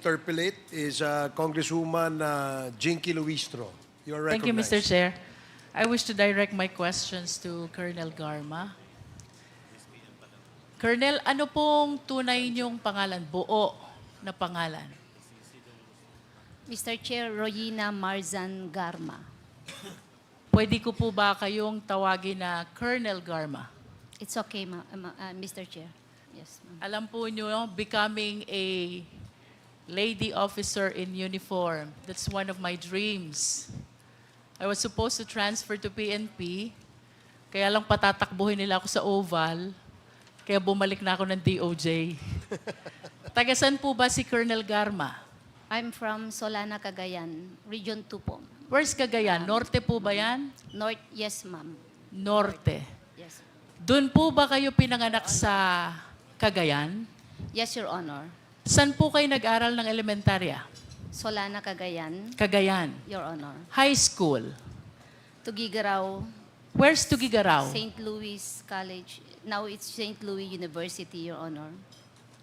interpolate is Congresswoman Jinky Luistro. You are Thank you, recognized. Mr. Chair. I wish to direct my questions to Colonel Garma. Colonel, ano pong tunay niyong pangalan, buo na pangalan? Mr. Chair, Royina Garma. Pwede ko po ba kayong tawagin na Colonel Garma? It's okay, Mr. Chair. Yes, ma'am. Alam po niyo, becoming a lady officer in uniform, that's one of my dreams. I was supposed to transfer to PNP, kaya lang patatakbuhin nila ako sa Oval, kaya bumalik na ako ng DOJ. Tagasan po ba si Colonel Garma? I'm from Solana, Cagayan, Region 2 po. Where's Cagayan? Norte po ba yan? North, yes, ma'am. Norte. Yes. Doon po ba kayo pinanganak sa Cagayan? Yes, Your Honor. Saan po kayo nag-aral ng elementarya? Solana, Cagayan, Cagayan. Your Honor. High school. Tugigaraw, Where's Tugigaraw? St. Louis College. Now it's St. Louis University, Your Honor.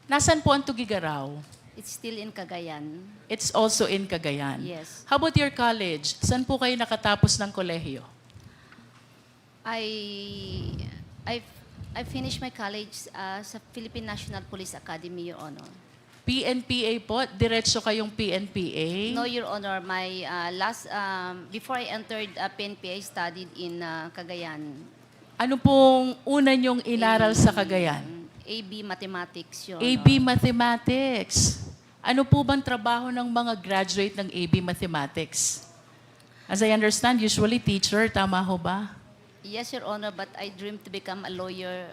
Nasaan po ang Tugigaraw? It's still in Cagayan. It's also in Cagayan. Yes. How about your college? Saan po kayo nakatapos ng kolehiyo? I finished my college sa Philippine National Police Academy, Your Honor. PNPA po? Diretso kayong PNPA? No, Your Honor. My before I entered PNPA, I studied in Cagayan. Ano pong una nyong inaral sa Cagayan? AB Mathematics, Your Honor. AB Mathematics. Ano po bang trabaho ng mga graduate ng AB Mathematics? As I understand, usually teacher, tama ho ba? Yes, Your Honor, but I dreamed to become a lawyer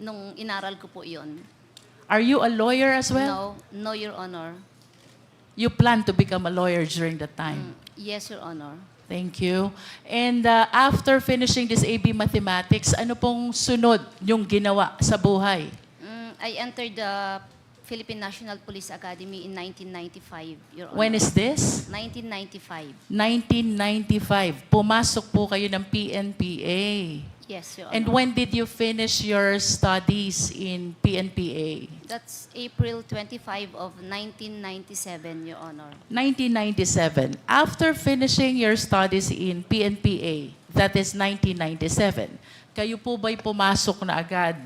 nung inaral ko po iyon. Are you a lawyer as well? No, Your Honor. You plan to become a lawyer during that time? Yes, Your Honor. Thank you. And after finishing this AB Mathematics, ano pong sunod yung ginawa sa buhay? I entered the Philippine National Police Academy in 1995, Your Honor. When is this? 1995. 1995. Pumasok po kayo ng PNPA. Yes, Your Honor. And when did you finish your studies in PNPA? That's April 25 of 1997, Your Honor. 1997. After finishing your studies in PNPA, that is 1997, kayo po ba'y pumasok na agad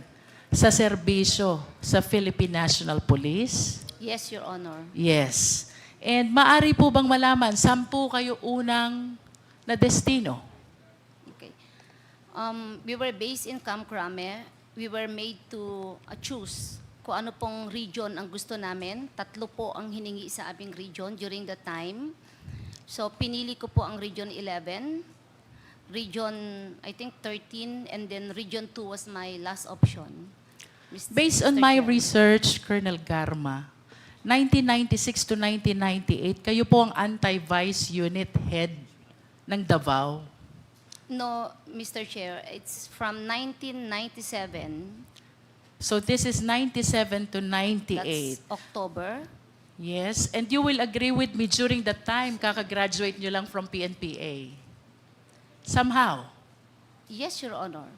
sa serbisyo sa Philippine National Police? Yes, Your Honor. Yes. And maari po bang malaman, saan po kayo unang na destino? Okay. We were based in Congw. We were made to choose kung ano pong region ang gusto namin. 3 po ang hiningi sa aming region during the time. So, pinili ko po ang Region 11, Region, I think, 13, and then Region 2 was my last option. Based on my research, Colonel Garma, 1996 to 1998, kayo po ang anti-vice unit head ng Davao. No, Mr. Chair, it's from 1997. So this is 97 to 98. That's October. Yes, and you will agree with me during that time, kakagraduate nyo lang from PNPA. Somehow. Yes, Your Honor.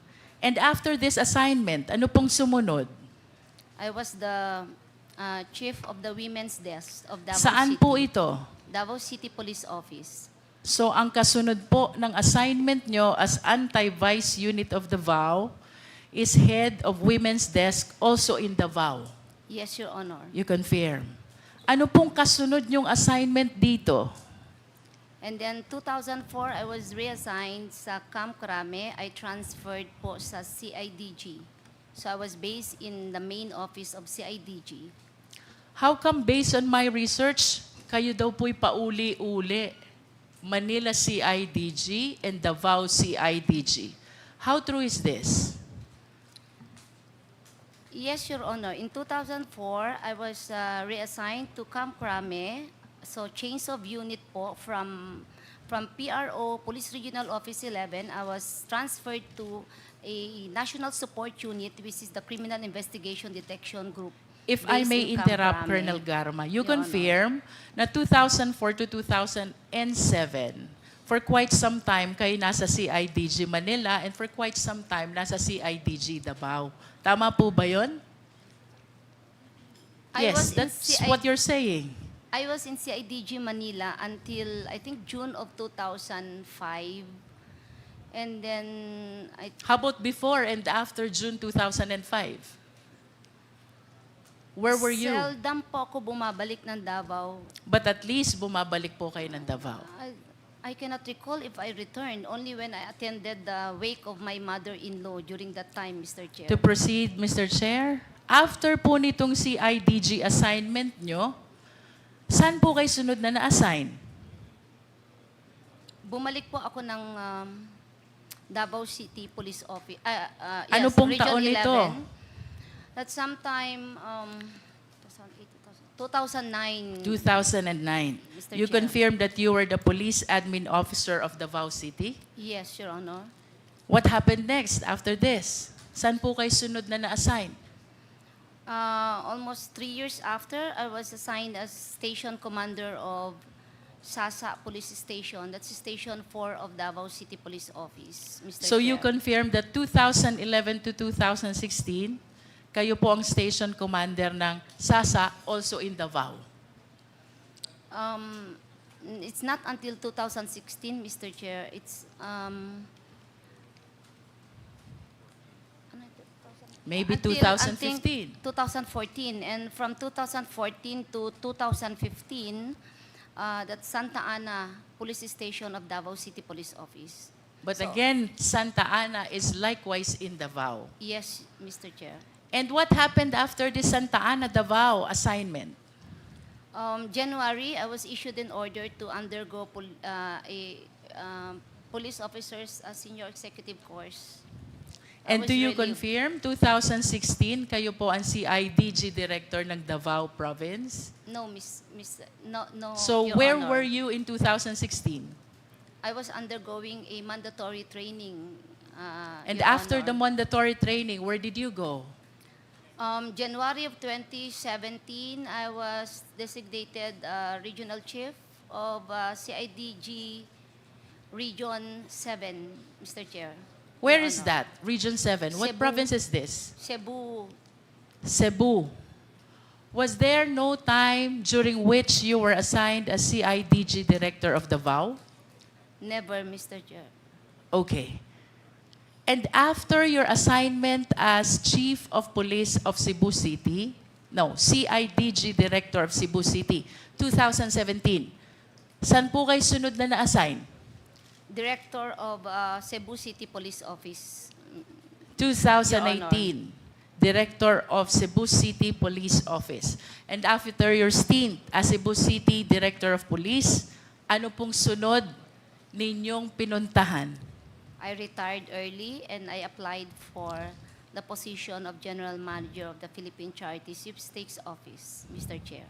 And after this assignment, ano pong sumunod? I was the chief of the women's desk of Davao Saan City. po ito? Davao City Police Office. So ang kasunod po ng assignment nyo as anti-vice unit of Davao is head of women's desk also in Davao. Yes, Your Honor. You confirm. Ano pong kasunod nyong assignment dito? And then 2004, I was reassigned sa Congw. I transferred po sa CIDG. So I was based in the main office of CIDG. How come based on my research, kayo daw po'y pauli-uli? Manila CIDG and Davao CIDG. How true is this? Yes, Your Honor. In 2004, I was reassigned to Congw. So change of unit po from PRO, Police Regional Office 11, I was transferred to a National Support Unit, which is the Criminal Investigation Detection Group. If I based may in interrupt, Congw. Colonel Garma, you Your confirm na 2004 to 2007, for quite some time kayo nasa CIDG Manila and for quite some time nasa CIDG Davao. Tama po ba yun? I Yes, was in that's what you're saying. I was in CIDG Manila until I think June of 2005. And then How about before and after June 2005? Where were you? seldom po ako bumabalik ng Davao. But at least bumabalik po kayo ng Davao. I cannot recall if I returned, only when I attended the wake of my mother-in-law during that time, Mr. Chair. To proceed, Mr. Chair, after po nitong CIDG assignment nyo, saan po kayo sunod na na-assign? Bumalik po ako ng Davao City Police Office. Ano yes, pong Region taon 11. nito? That's sometime 2009. 2009. Mr. You Chair. confirmed that you were the police admin officer of Davao City? Yes, Your Honor. What happened next after this? Saan po kayo sunod na na-assign? Almost 3 years after, I was assigned as station commander of Sasa Police Station. That's Station 4 of Davao City Police Office, Mr. So you Chair. confirmed that 2011 to 2016, kayo po ang station commander ng Sasa, also in Davao. It's not until 2016, Mr. Chair. It's Maybe until 2015. 2014, and from 2014 to 2015, that's Santa Ana Police Station of Davao City Police Office. But So- again, Santa Ana is likewise in Davao. Yes, Mr. Chair. And what happened after the Santa Ana Davao assignment? January, I was issued an order to undergo police officers senior executive course. I And was do you really- confirm, 2016, kayo po ang CIDG Director ng Davao Province? No, no. So Your where Honor. were you in 2016? I was undergoing a mandatory training. And Your after the Honor. mandatory training, where did you go? January of 2017, I was designated regional chief of CIDG Region 7, Mr. Chair. Where Your is Honor. that? Region 7. What Cebu. province is this? Cebu. Cebu. Was there no time during which you were assigned as CIDG Director of Davao? Never, Mr. Chair. Okay. And after your assignment as Chief of Police of Cebu City, no, CIDG Director of Cebu City, 2017, saan po kayo sunod na na-assign? Director of Cebu City Police Office. 2018, Director of Cebu City Police Office. And after your stint as Cebu City Director of Police, ano pong sunod ninyong pinuntahan? I retired early and I applied for the position of General Manager of the Philippine Charity Sweepstakes Office, Mr. Chair.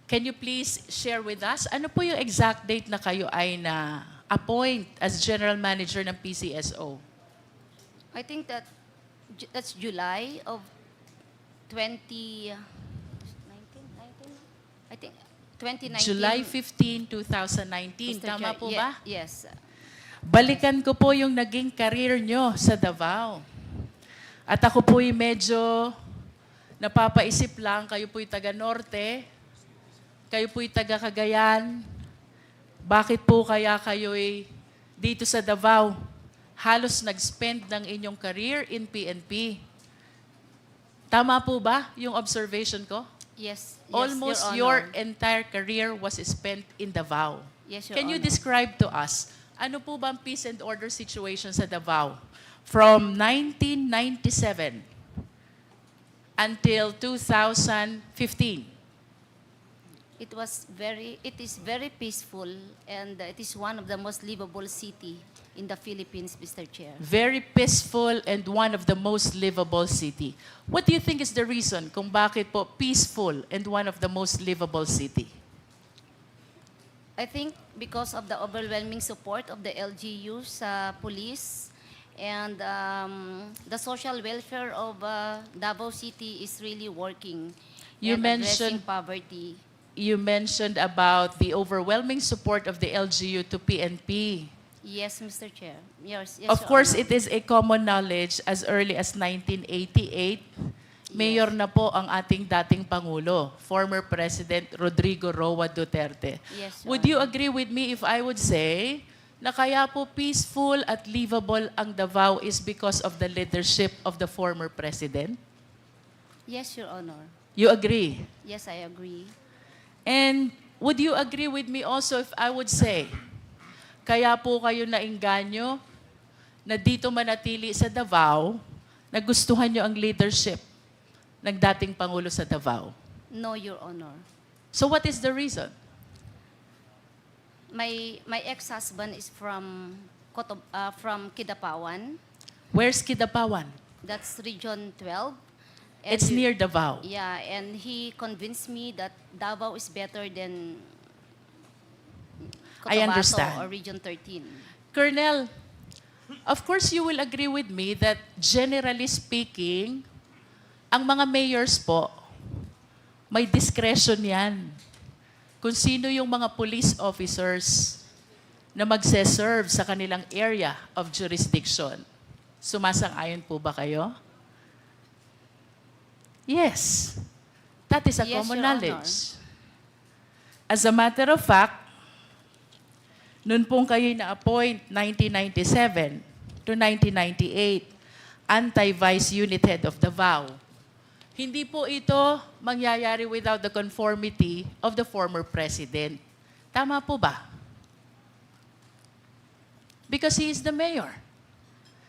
Can you please share with us, ano po yung exact date na kayo ay na-appoint as General Manager ng PCSO? I think that's July of 2019. I think 2019. July 15, 2019. Mr. Tama Chair. po ba? Yes. Balikan ko po yung naging career nyo sa Davao. At ako po'y medyo napapaisip lang, kayo po'y taga-Norte, kayo po'y taga-Cagayan. Bakit po kaya kayo'y dito sa Davao halos nag-spend ng inyong career in PNP? Tama po ba yung observation ko? Yes. Almost your entire career was spent in Davao. Yes, Your Can you Honor. describe to us, ano po ba ang peace and order situation sa Davao from 1997 until 2015? It is very peaceful, and it is one of the most livable city in the Philippines, Mr. Chair. Very peaceful and one of the most livable city. What do you think is the reason kung bakit po peaceful and one of the most livable city? I think because of the overwhelming support of the LGU sa police, and the social welfare of Davao City is really working You and addressing mentioned- poverty. You mentioned about the overwhelming support of the LGU to PNP. Yes, Mr. Chair. Yes, Of Your course, Honor. it is a common knowledge as early as 1988, mayor na po ang ating dating Pangulo, former President Rodrigo Roa Duterte. Yes, Your Would you agree with me if I would say na kaya po peaceful at livable ang Davao is because of the leadership of the former President? Yes, Your Honor. You agree? Yes, I agree. And would you agree with me also if I would say, kaya po kayo nainganyo na dito manatili sa Davao, nagustuhan nyo ang leadership ng dating Pangulo sa Davao? No, Your Honor. So what is the reason? My ex-husband is from Kidapawan. Where's Kidapawan? That's Region 12. And It's near Davao. Yeah, and he convinced me that Davao is better than I Cotabato understand. or Region 13. Colonel, of course you will agree with me that generally speaking, ang mga mayors po, may discretion yan. Kung sino yung mga police officers na magse-serve sa kanilang area of jurisdiction. Sumasang-ayon po ba kayo? Yes. That is a Yes, common Your knowledge. As a matter of fact, noon pong kayo na-appoint 1997 to 1998, anti-vice unit head of Davao, hindi po ito mangyayari without the conformity of the former president. Tama po ba? Because he is the mayor.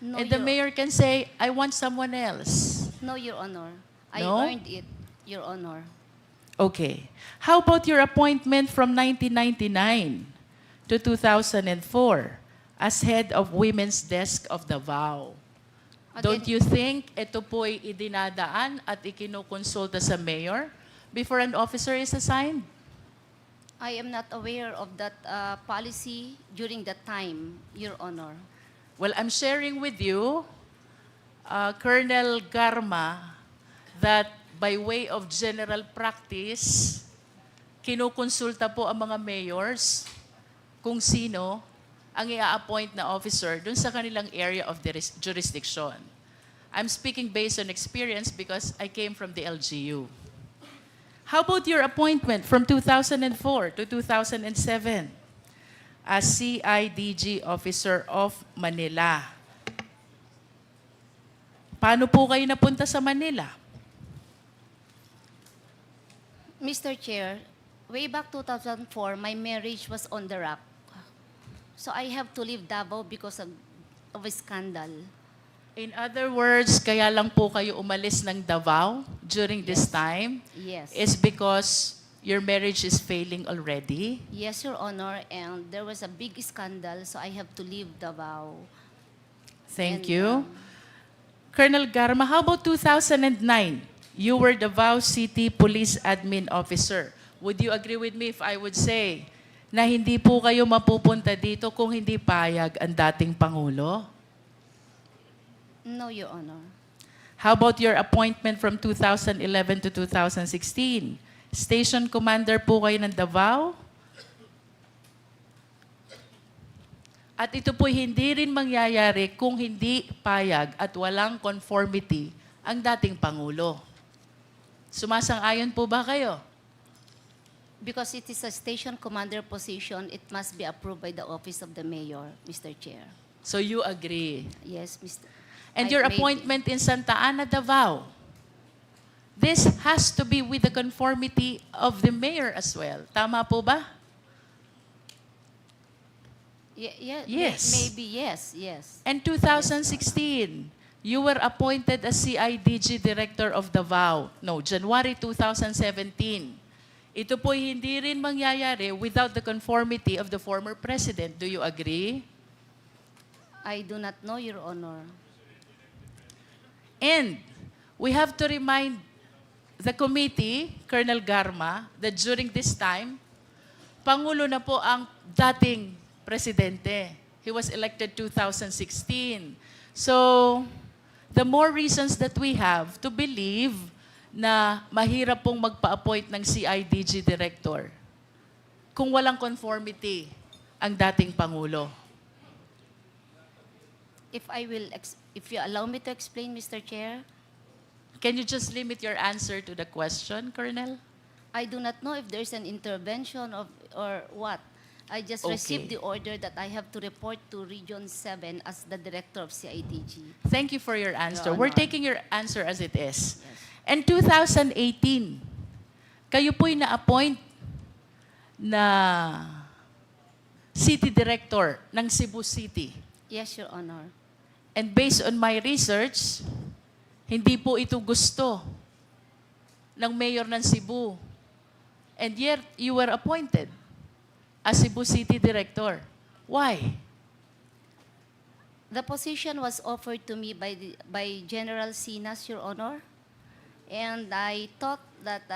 No, And the Your- mayor can say, I want someone else. No, Your Honor. I No? earned it, Your Honor. Okay. How about your appointment from 1999 to 2004 as head of Women's Desk of Davao? Don't you think ito po'y idinadaan at ikinukonsulta sa mayor before an officer is assigned? I am not aware of that policy during that time, Your Honor. Well, I'm sharing with you, Colonel Garma, that by way of general practice, kinukonsulta po ang mga mayors kung sino ang i-appoint na officer dun sa kanilang area of jurisdiction. I'm speaking based on experience because I came from the LGU. How about your appointment from 2004 to 2007 as CIDG Officer of Manila? Paano po kayo napunta sa Manila? Mr. Chair, way back 2004, my marriage was on the rock. So I have to leave Davao because of a scandal. In other words, kaya lang po kayo umalis ng Davao during this time Yes. is because your marriage is failing already? Yes, Your Honor, and there was a big scandal, so I have to leave Davao. Thank And, you. Colonel Garma, how about 2009? You were Davao City Police Admin Officer. Would you agree with me if I would say na hindi po kayo mapupunta dito kung hindi payag ang dating Pangulo? No, Your Honor. How about your appointment from 2011 to 2016? Station Commander po kayo ng Davao? At ito po hindi rin mangyayari kung hindi payag at walang conformity ang dating Pangulo. Sumasang-ayon po ba kayo? Because it is a station commander position, it must be approved by the office of the mayor, Mr. Chair. So you agree? Yes, Mr. And I your made- appointment in Santa Ana, Davao, this has to be with the conformity of the mayor as well. Tama po ba? Yes. Maybe yes, yes. And 2016, you were appointed as CIDG Director of Davao. No, January 2017. Ito po hindi rin mangyayari without the conformity of the former president. Do you agree? I do not know, Your Honor. And we have to remind the committee, Colonel Garma, that during this time, Pangulo na po ang dating presidente. He was elected 2016. So, the more reasons that we have to believe na mahirap pong magpa-appoint ng CIDG director kung walang conformity ang dating Pangulo. If you allow me to explain, Mr. Chair, Can you just limit your answer to the question, Colonel? I do not know if there's an intervention or what. I just Okay. received the order that I have to report to Region 7 as the director of CIDG. Thank you for your answer. Your We're Honor. taking your answer as it is. Yes. And 2018, kayo po'y na-appoint na City Director ng Cebu City. Yes, Your Honor. And based on my research, hindi po ito gusto ng mayor ng Cebu. And yet, you were appointed as Cebu City Director. Why? The position was offered to me by General Sinas, Your Honor. And I thought that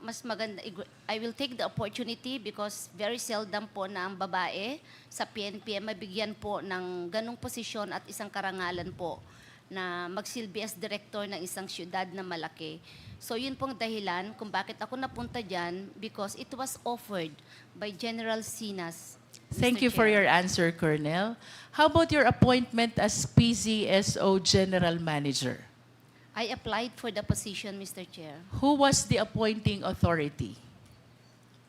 mas maganda, I will take the opportunity because very seldom po na ang babae sa PNP mabigyan po ng ganong posisyon at isang karangalan po na magsilbi as director ng isang syudad na malaki. So yun pong dahilan kung bakit ako napunta dyan because it was offered by General Sinas. Thank Mr. you for Chair. your answer, Colonel. How about your appointment as PCSO General Manager? I applied for the position, Mr. Chair. Who was the appointing authority?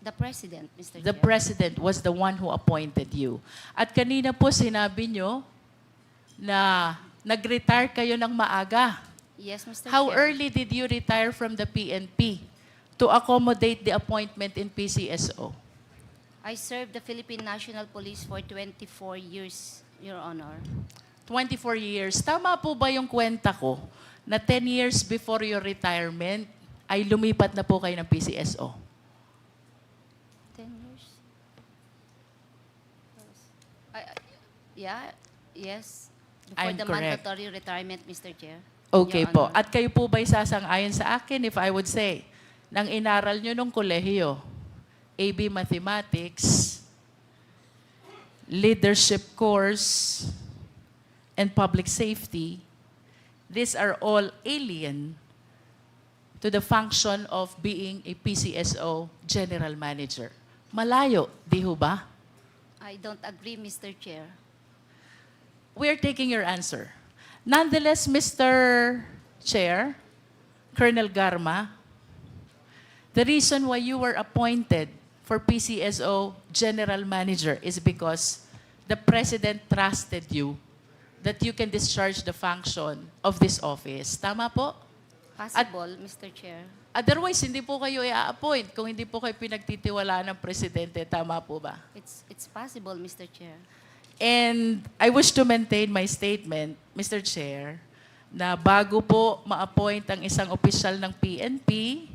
The President, Mr. The Chair. President was the one who appointed you. At kanina po sinabi nyo na nag-retire kayo ng maaga. Yes, Mr. How Chair. early did you retire from the PNP to accommodate the appointment in PCSO? I served the Philippine National Police for 24 years, Your Honor. 24 years. Tama po ba yung kwenta ko na 10 years before your retirement ay lumipat na po kayo ng PCSO? 10 years? Yeah, yes. Before I'm the correct. mandatory retirement, Mr. Chair. Okay Your po. Honor. At kayo po ba'y sasang-ayon sa akin if I would say, nang inaral nyo nung kolehiyo, AB Mathematics, Leadership Course, and Public Safety, these are all alien to the function of being a PCSO General Manager. Malayo, di ho ba? I don't agree, Mr. Chair. We're taking your answer. Nonetheless, Mr. Chair, Colonel Garma, the reason why you were appointed for PCSO General Manager is because the President trusted you that you can discharge the function of this office. Tama po? Possible, Mr. Chair. Otherwise, hindi po kayo i-appoint kung hindi po kayo pinagtitiwalaan ng Presidente. Tama po ba? It's possible, Mr. Chair. And I wish to maintain my statement, Mr. Chair, na bago po ma-appoint ang isang opisyal ng PNP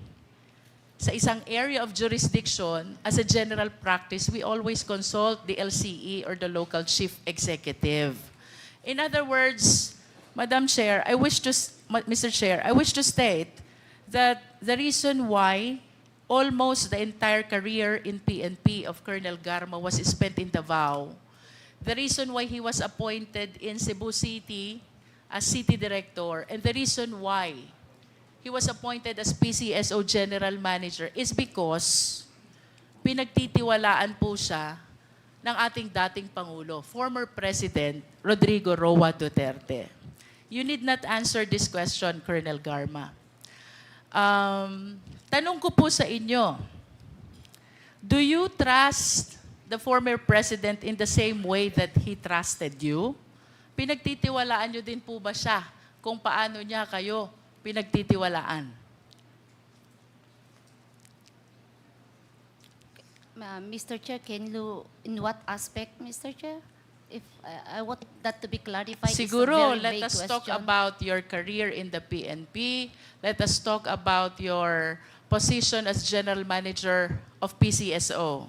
sa isang area of jurisdiction, as a general practice, we always consult the LCE or the local chief executive. In other words, Madam Chair, Mr. Chair, I wish to state that the reason why almost the entire career in PNP of Colonel Garma was spent in Davao, the reason why he was appointed in Cebu City as City Director, and the reason why he was appointed as PCSO General Manager is because pinagtitiwalaan po siya ng ating dating Pangulo, former President Rodrigo Roa Duterte. You need not answer this question, Colonel Garma. Tanong ko po sa inyo, do you trust the former President in the same way that he trusted you? Pinagtitiwalaan nyo din po ba siya kung paano niya kayo pinagtitiwalaan? Mr. Chair, can you, in what aspect, Mr. Chair? If I want that to be clarified. Siguro, it's a very let vague us talk question. about your career in the PNP. Let us talk about your position as General Manager of PCSO.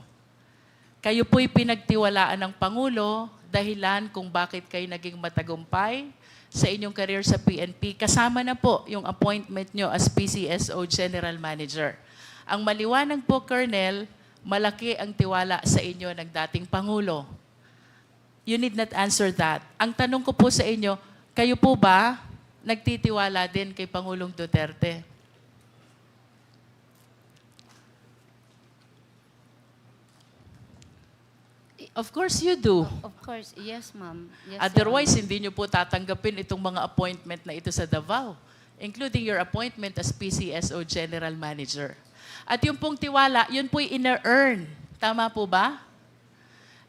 Kayo po'y pinagtiwalaan ng Pangulo, dahilan kung bakit kayo naging matagumpay sa inyong career sa PNP. Kasama na po yung appointment nyo as PCSO General Manager. Ang maliwanag po, Colonel, malaki ang tiwala sa inyo ng dating Pangulo. You need not answer that. Ang tanong ko po sa inyo, kayo po ba nagtitiwala din kay Pangulong Duterte? Of course you do. Of course, yes, ma'am. Yes, Your Otherwise, Honor. hindi nyo po tatanggapin itong mga appointment na ito sa Davao. including your appointment as PCSO General Manager. At yung pong tiwala, yun po'y ina-earn. Tama po ba?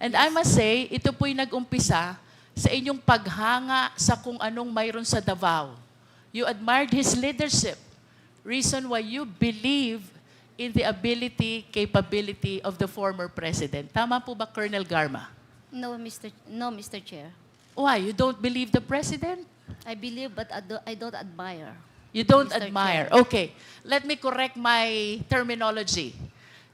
And I must say, ito po'y nag-umpisa sa inyong paghanga sa kung anong mayroon sa Davao. You admired his leadership. Reason why you believe in the ability, capability of the former president. Tama po ba, Colonel Garma? No, Mr. Chair. Why? You don't believe the president? I believe, but I don't admire. You don't Mr. admire. Chair. Okay. Let me correct my terminology.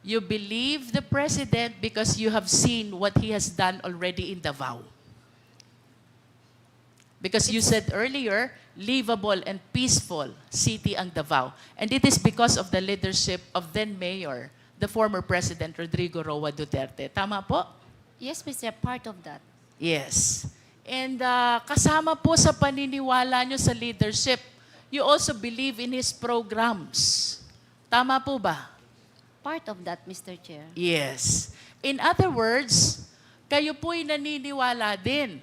You believe the president because you have seen what he has done already in Davao. Because you said earlier, livable and peaceful city ang Davao. And it is because of the leadership of then Mayor, the former President Rodrigo Roa Duterte. Tama po? Yes, Mr. Part of that. Yes. And kasama po sa paniniwala nyo sa leadership, you also believe in his programs. Tama po ba? Part of that, Mr. Chair. Yes. In other words, kayo po'y naniniwala din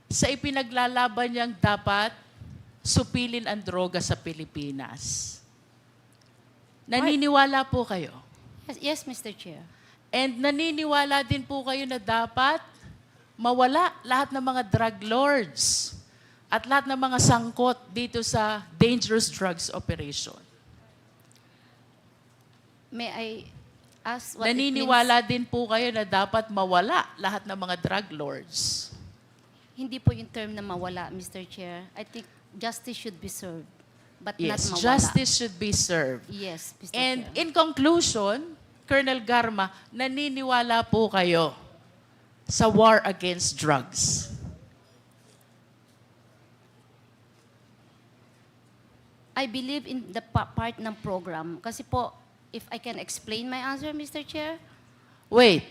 sa ipinaglalaban niyang dapat supilin ang droga sa Pilipinas. Naniniwala po kayo. Yes, Mr. Chair. And naniniwala din po kayo na dapat mawala lahat ng mga drug lords at lahat ng mga sangkot dito sa dangerous drugs operation. May I ask what Naniniwala it means? din po kayo na dapat mawala lahat ng mga drug lords. Hindi po yung term na mawala, Mr. Chair. I think justice should be served, but not Yes, mawala. justice should be served. Yes, Mr. And Chair. in conclusion, Colonel Garma, naniniwala po kayo sa war against drugs. I believe in the part ng program. Kasi po, if I can explain my answer, Mr. Chair, Wait,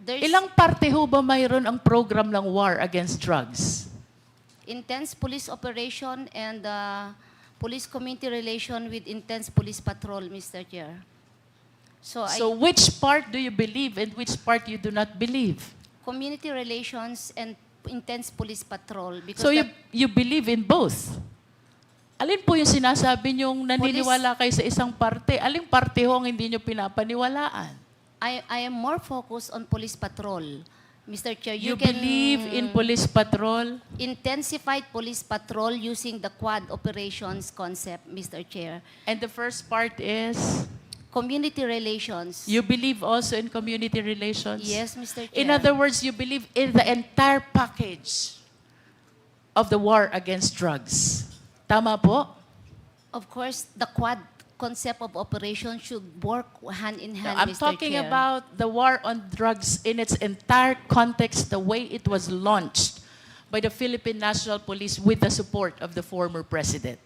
there's ilang parte ho ba mayroon ang program ng war against drugs? intense police operation and police community relation with intense police patrol, Mr. Chair. So, So which part do you believe and which part you do not believe? community relations and intense police patrol. Because So the- you believe in both? Alin po yung sinasabi niyong naniniwala kayo sa isang parte? Aling parte ho ang hindi niyo pinapaniwalaan? I am more focused on police patrol, Mr. Chair. You believe in police patrol? intensified police patrol using the quad operations concept, Mr. Chair. And the first part is, Community relations. you believe also in community relations? Yes, Mr. Chair. In other words, you believe in the entire package of the war against drugs. Tama po? Of course, the quad concept of operation should work hand in hand, I'm Mr. talking Chair. about the war on drugs in its entire context, the way it was launched by the Philippine National Police with the support of the former president.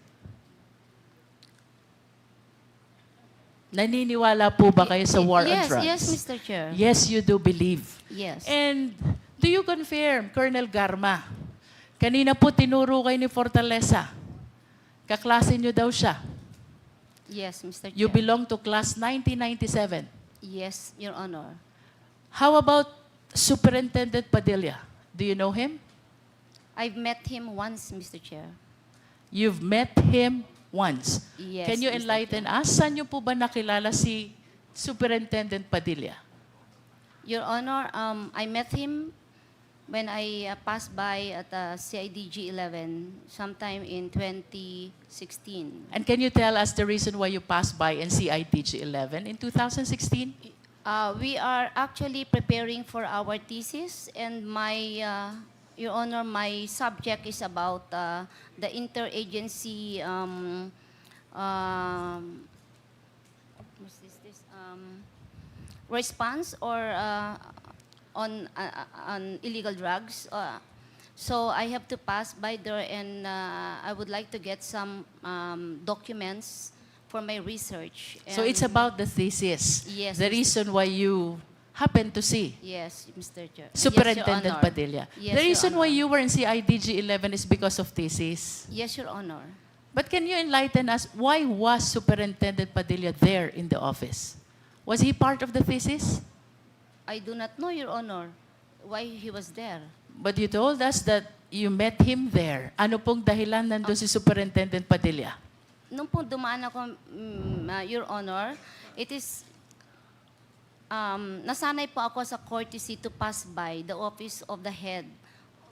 Naniniwala po ba kayo sa war on Yes, drugs? yes, Mr. Chair. Yes, you do believe. Yes. And do you confirm, Colonel Garma, kanina po tinuro kayo ni Fortaleza, kaklase niyo daw siya. Yes, Mr. Chair. You belong to class 1997. Yes, Your Honor. How about Superintendent Padilla? Do you know him? I've met him once, Mr. Chair. You've met him once. Yes, Can you Mr. enlighten us? Saan niyo po ba nakilala si Superintendent Padilla? Your Honor, I met him when I passed by at CIDG 11 sometime in 2016. And can you tell us the reason why you passed by in CIDG 11 in 2016? We are actually preparing for our thesis, and Your Honor, my subject is about the interagency what's this, response or on illegal drugs. So I have to pass by there, and I would like to get some documents for my research. So it's And- about the thesis. Yes, The Mr. reason why you happened to see Yes, Mr. Chair. Superintendent Yes, Your Honor. Padilla. Yes, The Your reason why Honor. you were in CIDG 11 is because of thesis. Yes, Your Honor. But can you enlighten us, why was Superintendent Padilla there in the office? Was he part of the thesis? I do not know, Your Honor, why he was there. But you told us that you met him there. Ano pong dahilan nandun si Superintendent Padilla? Nung po dumaan ako, Your Honor, it is, nasanay po ako sa courtesy to pass by the office of the head.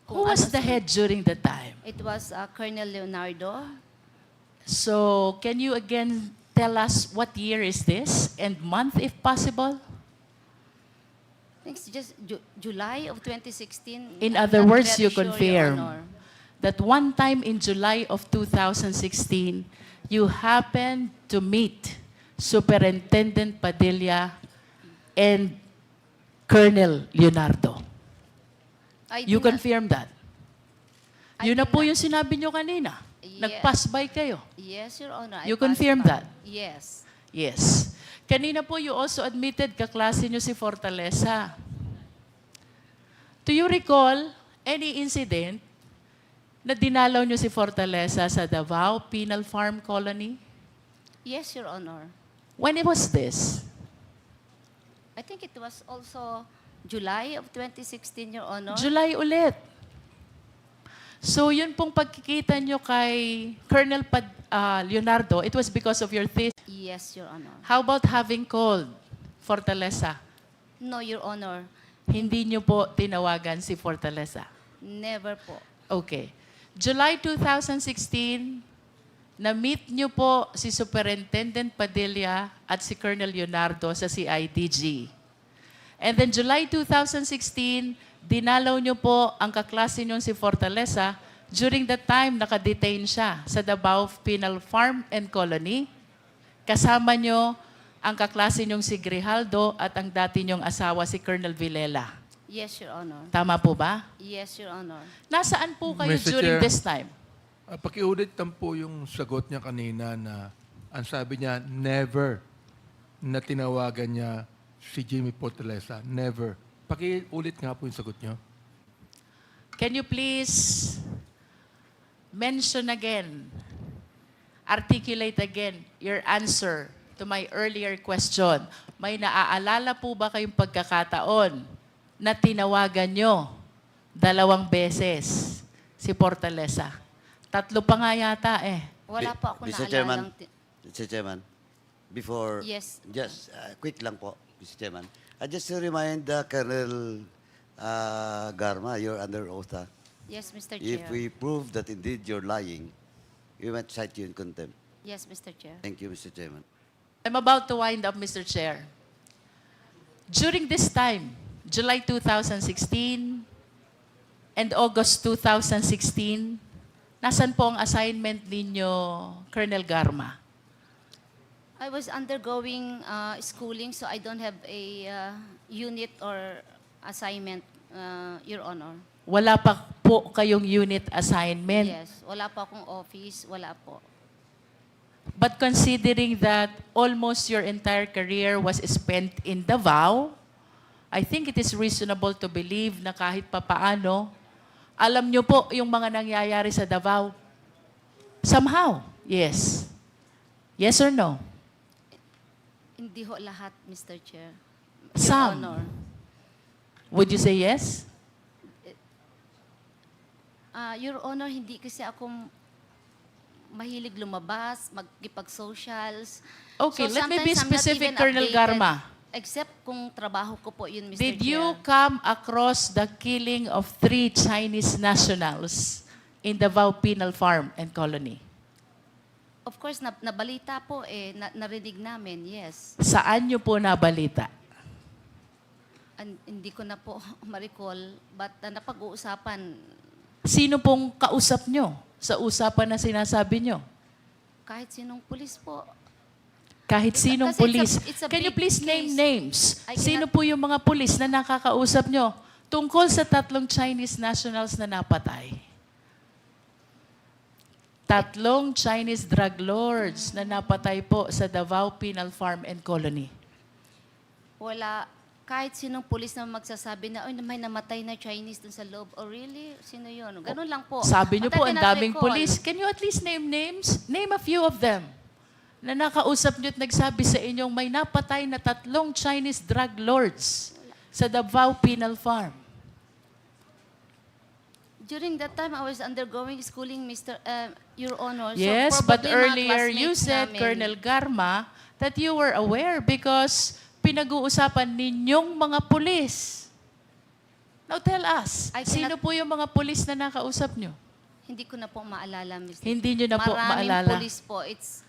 Who was the head during the time? It was Colonel Leonardo. So, can you again tell us what year is this and month if possible? I think it's just July of 2016. In I'm other not words, very you sure, Your confirm Honor. that one time in July of 2016, you happened to meet Superintendent Padilla and Colonel Leonardo. I You did not- confirm that? I Yun na did po not- yung sinabi nyo kanina. Yeah. Nag-pass by kayo. Yes, Your Honor. You I passed confirm by. that? Yes. Yes. Kanina po, you also admitted kaklase nyo si Fortaleza. Do you recall any incident na dinalaw nyo si Fortaleza sa Davao Penal Farm Colony? Yes, Your Honor. When was this? I think it was also July of 2016, Your Honor. July ulit. So yun pong pagkikita nyo kay Colonel Leonardo, it was because of your thesis. Yes, Your Honor. How about having called Fortaleza? No, Your Honor. Hindi nyo po tinawagan si Fortaleza. Never po. Okay. July 2016, na-meet nyo po si Superintendent Padilla at si Colonel Leonardo sa CIDG. And then July 2016, dinalaw nyo po ang kaklase nyo si Fortaleza. During that time, nakadetain siya sa Davao Penal Farm and Colony. Kasama nyo ang kaklase nyong si Grijaldo at ang dati nyong asawa si Colonel Villela. Yes, Your Honor. Tama po ba? Yes, Your Honor. Nasaan po kayo Mr. during Chair. this time? Pakiulit lang po yung sagot niya kanina na ang sabi niya, never na tinawagan niya si Jimmy Fortaleza. Never. Pakiulit nga po yung sagot niyo. Can you please mention again, articulate again your answer to my earlier question? May naaalala po ba kayong pagkakataon na tinawagan nyo 2 beses si Fortaleza? 3 pa nga yata eh. Wala po ako Mr. Chairman, naalalang... Mr. Chairman, before, Yes. just quick lang po, Mr. Chairman. Just to remind Colonel Garma, you're under oath. Yes, Mr. If Chair. we prove that indeed you're lying, we might cite you in contempt. Yes, Mr. Chair. Thank you, Mr. Chairman. I'm about to wind up, Mr. Chair. During this time, July 2016 and August 2016, nasan po ang assignment ninyo, Colonel Garma? I was undergoing schooling, so I don't have a unit or assignment, Your Honor. Wala pa po kayong unit assignment. Yes. Wala po akong office. Wala po. But considering that almost your entire career was spent in Davao, I think it is reasonable to believe na kahit papaano, alam nyo po yung mga nangyayari sa Davao. Somehow, yes. Yes or no? Hindi ho lahat, Mr. Chair. Your Some. Honor. Would you say yes? Your Honor, hindi kasi ako mahilig lumabas, magkipag-socials. Okay, let me be sometimes I'm not specific, even Colonel updated, Garma. Except kung trabaho ko po yun, Mr. Did Chair. you come across the killing of 3 Chinese nationals in Davao Penal Farm and Colony? Of course, nabalita po eh, narinig namin, yes. Saan nyo po nabalita? Hindi ko na po ma-recall, but napag-uusapan, Sino pong kausap nyo sa usapan na sinasabi nyo? kahit sinong pulis po. Kahit sinong Kasi pulis. it's a Can you big please name case. names? I Sino cannot- po yung mga pulis na nakakausap nyo tungkol sa 3 Chinese nationals na napatay? 3 Chinese drug lords na napatay po sa Davao Penal Farm and Colony. Wala, kahit sinong pulis na magsasabi na, may namatay na Chinese dun sa loob. Oh, really? Sino yun? Ganun lang po. Sabi nyo But I po, ang cannot daming recall. pulis. Can you at least name names? Name a few of them. Na nakausap nyo at nagsabi sa inyong may napatay na 3 Chinese drug lords sa Davao Penal Farm. During that time, I was undergoing schooling, Your Honor. So Yes, but probably mga earlier you classmates said, namin. Colonel Garma, that you were aware because pinag-uusapan ninyong mga pulis. Now tell us, I cannot- sino po yung mga pulis na nakausap nyo? Hindi ko na po maalala, Mr. Hindi nyo na po Maraming maalala. police po. It's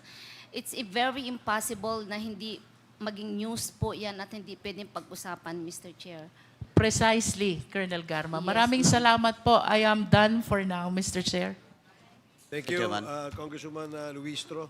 very impossible na hindi maging news po yan at hindi pwedeng pag-usapan, Mr. Chair. Precisely, Colonel Garma. Yes, Maraming salamat po. I am done for now, Mr. Chair. Thank Mr. you, Chairman. Congresswoman Luistro.